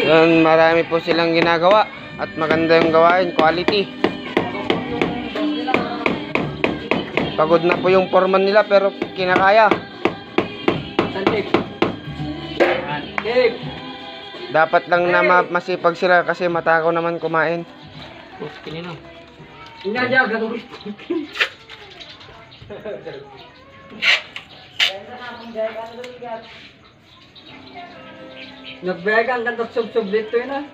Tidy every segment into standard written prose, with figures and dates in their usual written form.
Yan, marami po silang ginagawa at maganda yung gawain, quality. Pagod na po yung foreman nila pero kinakaya. Dapat lang na masipag sila kasi matakaw naman kumain. Nagbegan ka sub-sub dito yun ah.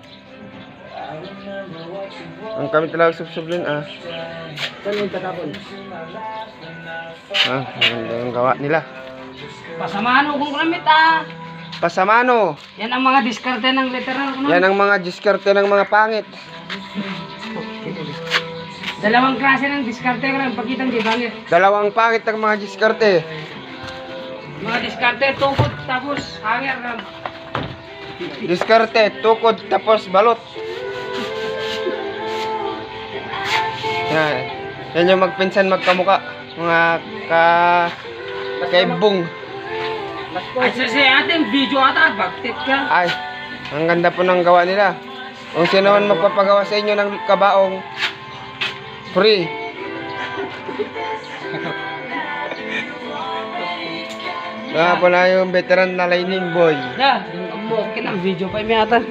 Ang kami talaga subsublin Saan yung tatapon? Maganda yung gawa nila. Pasamano kung kramit ah. Pasamano. Yan ang mga diskarte ng literal. Yan ang mga diskarte ng mga pangit. Dalawang klase ng diskarte ko lang pagkitang di bangit. Dalawang pangit ang mga diskarte. Mga diskarte tukod tapos hanger lang. Diskarte, tukod, tapos balot. Yan. Yan yung magpinsan magkamuka. Mga kaibong. Ay sasi ating video ata bagtit ka. Ay, ang ganda po ng gawa nila. Kung sino man magpapagawa sa inyo ng kabaong, free. Nga po na yung veteran na lining boy. Ya, okay na video pa yung ata.